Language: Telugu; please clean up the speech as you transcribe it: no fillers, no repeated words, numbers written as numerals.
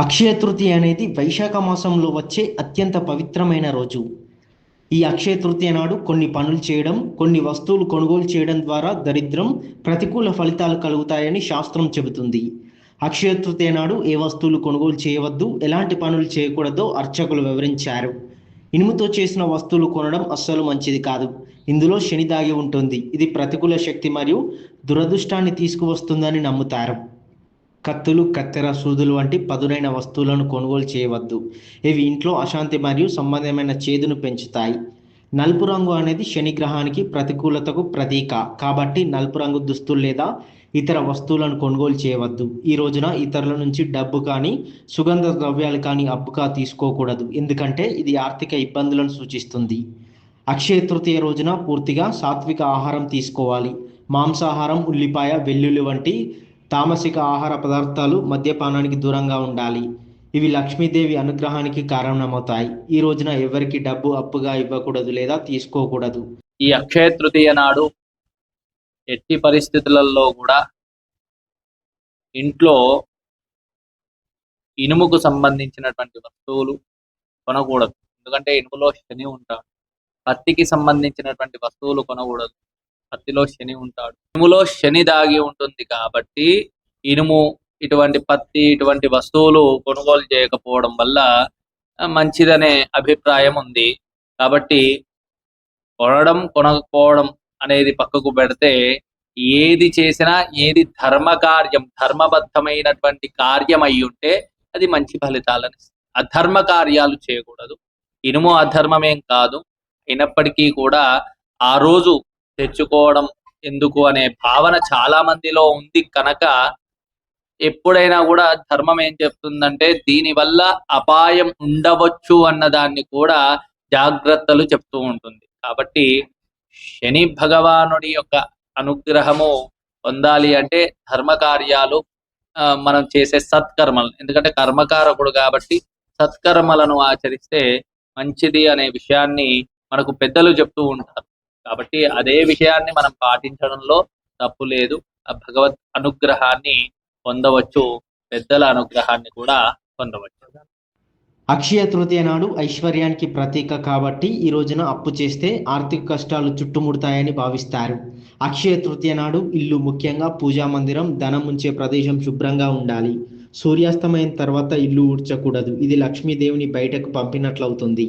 అక్షయ తృతీయ అనేది వైశాఖ మాసంలో వచ్చే అత్యంత పవిత్రమైన రోజు. ఈ అక్షయ తృతీయ నాడు కొన్ని పనులు చేయడం, కొన్ని వస్తువులు కొనుగోలు చేయడం ద్వారా దరిద్రం, ప్రతికూల ఫలితాలు కలుగుతాయని శాస్త్రం చెబుతుంది. అక్షయ తృతీయ నాడు ఏ వస్తువులు కొనుగోలు చేయవద్దు, ఎలాంటి పనులు చేయకూడదో అర్చకులు వివరించారు. ఇనుముతో చేసిన వస్తువులు కొనడం అస్సలు మంచిది కాదు. ఇందులో శని దాగి ఉంటుంది. ఇది ప్రతికూల శక్తి మరియు దురదృష్టాన్ని తీసుకువస్తుందని నమ్ముతారు. కత్తులు, కత్తెర, సూదులు వంటి పదునైన వస్తువులను కొనుగోలు చేయవద్దు. ఇవి ఇంట్లో అశాంతి మరియు సంబంధమైన చేదును పెంచుతాయి. నలుపు రంగు అనేది శని గ్రహానికి ప్రతికూలతకు ప్రతీక. కాబట్టి నలుపు రంగు దుస్తులు లేదా ఇతర వస్తువులను కొనుగోలు చేయవద్దు. ఈ రోజున ఇతరుల నుంచి డబ్బు కానీ సుగంధ ద్రవ్యాలు కానీ అప్పుగా తీసుకోకూడదు. ఎందుకంటే ఇది ఆర్థిక ఇబ్బందులను సూచిస్తుంది. అక్షయ తృతీయ రోజున పూర్తిగా సాత్విక ఆహారం తీసుకోవాలి. మాంసాహారం, ఉల్లిపాయ, వెల్లుల్లి వంటి తామసిక ఆహార పదార్థాలు, మద్యపానానికి దూరంగా ఉండాలి. ఇవి లక్ష్మీదేవి అనుగ్రహానికి కారణమవుతాయి. ఈ రోజున ఎవరికి డబ్బు అప్పుగా ఇవ్వకూడదు లేదా తీసుకోకూడదు. ఈ అక్షయ తృతీయ నాడు ఎట్టి పరిస్థితులలో కూడా ఇంట్లో ఇనుముకు సంబంధించినటువంటి వస్తువులు కొనకూడదు. ఎందుకంటే ఇనుములో శని ఉంటాడు. పత్తికి సంబంధించినటువంటి వస్తువులు కొనకూడదు. పత్తిలో శని ఉంటాడు. ఇనుములో శని దాగి ఉంటుంది కాబట్టి ఇనుము, ఇటువంటి పత్తి, ఇటువంటి వస్తువులు కొనుగోలు చేయకపోవడం వల్ల మంచిదనే అభిప్రాయం ఉంది. కాబట్టి కొనడం, కొనకపోవడం అనేది పక్కకు పెడితే ఏది చేసినా, ఏది ధర్మబద్ధమైనటువంటి కార్యం అయి ఉంటే అది మంచి ఫలితాలని. అధర్మ కార్యాలు చేయకూడదు. ఇనుము అధర్మమేం కాదు. అయినప్పటికీ కూడా ఆ రోజు తెచ్చుకోవడం ఎందుకు అనే భావన చాలా మందిలో ఉంది కనుక ఎప్పుడైనా కూడా ధర్మం ఏం చెప్తుందంటే దీనివల్ల అపాయం ఉండవచ్చు అన్నదాన్ని కూడా జాగ్రత్తలు చెప్తూ ఉంటుంది. కాబట్టి శని భగవానుడి యొక్క అనుగ్రహము పొందాలి అంటే ధర్మ కార్యాలు, మనం చేసే సత్కర్మలు, ఎందుకంటే కర్మకారకుడు కాబట్టి సత్కర్మలను ఆచరిస్తే మంచిది అనే విషయాన్ని మనకు పెద్దలు చెప్తూ ఉంటారు. కాబట్టి అదే విషయాన్ని మనం పాటించడంలో తప్పు లేదు. ఆ భగవత్ అనుగ్రహాన్ని పొందవచ్చు, పెద్దల అనుగ్రహాన్ని కూడా పొందవచ్చు. అక్షయ తృతీయ నాడు ఐశ్వర్యానికి ప్రతీక కాబట్టి ఈ రోజున అప్పు చేస్తే ఆర్థిక కష్టాలు చుట్టుముడతాయని భావిస్తారు. అక్షయ తృతీయ నాడు ఇల్లు, ముఖ్యంగా పూజా మందిరం, ధనం ఉంచే ప్రదేశం శుభ్రంగా ఉండాలి. సూర్యాస్తమయం తర్వాత ఇల్లు ఊడ్చకూడదు. ఇది లక్ష్మీదేవిని బయటకు పంపినట్లవుతుంది.